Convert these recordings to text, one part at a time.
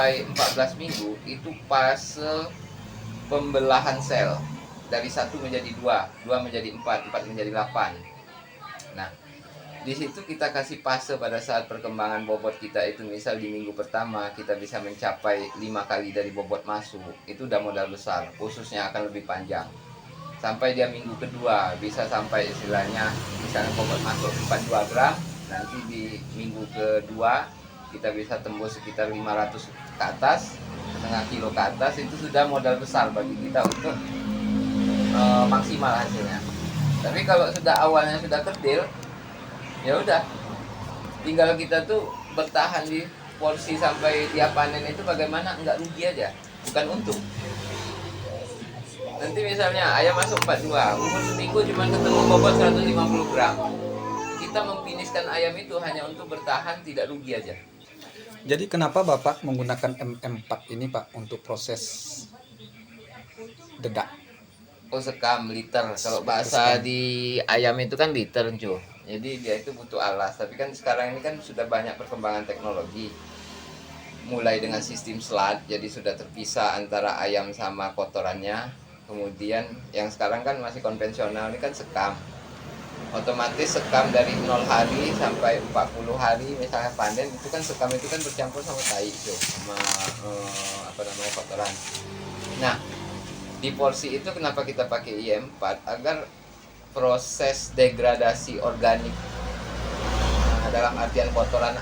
sampai 14 minggu itu fase pembelahan sel dari 1 menjadi 2, 2 menjadi 4, 4 menjadi 8. Nah, di situ kita kasih fase pada saat perkembangan bobot kita itu, misal di minggu pertama kita bisa mencapai 5 kali dari bobot masuk, itu udah modal besar, khususnya akan lebih panjang. Sampai dia minggu kedua bisa sampai istilahnya misalnya bobot masuk 42 gram, nanti di minggu kedua kita bisa tembus sekitar 500 ke atas, setengah kilo ke atas, itu sudah modal besar bagi kita untuk maksimal hasilnya. Tapi kalau sudah awalnya sudah kecil, ya udah, tinggal kita tuh bertahan di porsi sampai dia panen itu bagaimana, nggak rugi aja, bukan untung. Nanti misalnya ayam masuk 42, umur seminggu cuma ketemu bobot 150 gram. Kita memfiniskan ayam itu hanya untuk bertahan, tidak rugi aja. Jadi kenapa Bapak menggunakan MM4 ini Pak untuk proses dedak? Oh, sekam liter. Kalau bahasa di ayam itu kan liter, cuy. Jadi dia itu butuh alas. Tapi kan sekarang ini kan sudah banyak perkembangan teknologi. Mulai dengan sistem slat, jadi sudah terpisah antara ayam sama kotorannya. Kemudian yang sekarang kan masih konvensional, ini kan sekam. Otomatis sekam dari 0 hari sampai 40 hari misalnya panen, itu kan sekam itu kan bercampur sama tai itu, sama kotoran. Nah, di porsi itu kenapa kita pakai IM4? Agar proses degradasi organik, dalam artian kotoran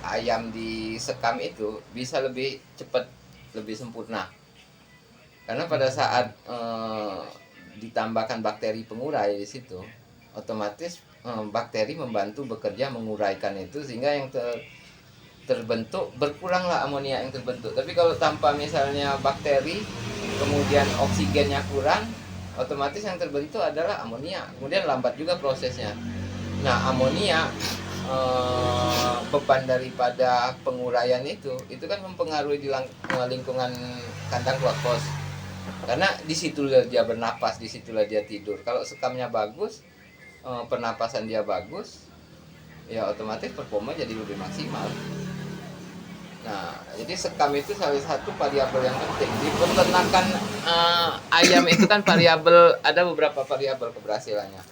ayam di sekam itu bisa lebih cepat, lebih sempurna. Karena pada saat ditambahkan bakteri pengurai di situ, otomatis bakteri membantu bekerja menguraikan itu, sehingga yang terbentuk berkuranglah amonia yang terbentuk. Tapi kalau tanpa misalnya bakteri, kemudian oksigennya kurang, otomatis yang terbentuk adalah amonia. Kemudian lambat juga prosesnya. Nah, amonia beban daripada penguraian itu kan mempengaruhi di lingkungan kandang kuakos. Karena disitulah dia bernapas, disitulah dia tidur. Kalau sekamnya bagus, pernapasan dia bagus, ya otomatis performa jadi lebih maksimal. Nah, jadi sekam itu salah satu variabel yang penting di peternakan ayam. Itu kan variabel, ada beberapa variabel keberhasilannya.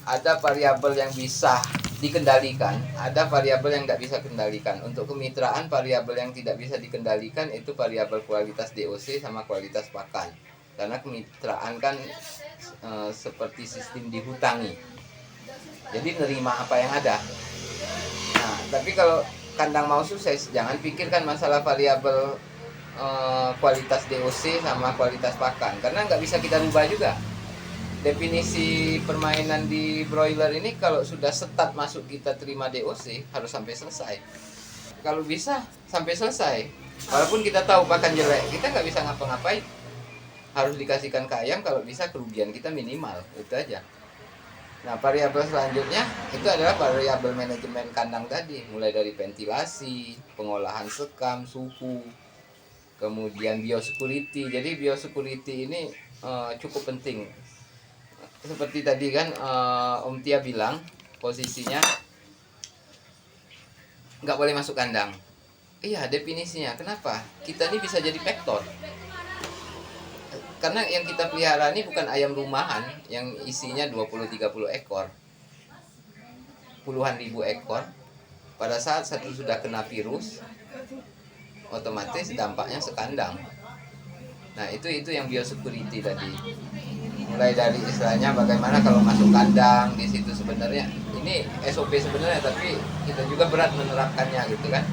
Ada variabel yang bisa dikendalikan, ada variabel yang tidak bisa kendalikan. Untuk kemitraan, variabel yang tidak bisa dikendalikan itu variabel kualitas DOC sama kualitas pakan. Karena kemitraan kan seperti sistem dihutangi, jadi nerima apa yang ada. Nah, tapi kalau kandang mau sukses, jangan pikirkan masalah variabel kualitas DOC sama kualitas pakan, karena nggak bisa kita rubah juga. Definisi permainan di broiler ini, kalau sudah setat masuk kita terima DOC, harus sampai selesai. Kalau bisa sampai selesai, walaupun kita tahu pakan jelek, kita nggak bisa ngapa-ngapain. Harus dikasihkan ke ayam, kalau bisa kerugian kita minimal, itu aja. Nah, variabel selanjutnya itu adalah variabel manajemen kandang tadi, mulai dari ventilasi, pengolahan sekam, suhu, kemudian biosecurity. Jadi biosecurity ini cukup penting. Seperti tadi kan Om Tia bilang, posisinya nggak boleh masuk kandang. Iya, definisinya. Kenapa? Kita ini bisa jadi vektor. Karena yang kita pelihara ini bukan ayam rumahan yang isinya 20-30 ekor. Puluhan ribu ekor. Pada saat satu sudah kena virus, otomatis dampaknya sekandang. Nah, itu yang biosecurity tadi. Mulai dari istilahnya bagaimana kalau masuk kandang, di situ sebenarnya ini SOP sebenarnya, tapi kita juga berat menerapkannya gitu kan.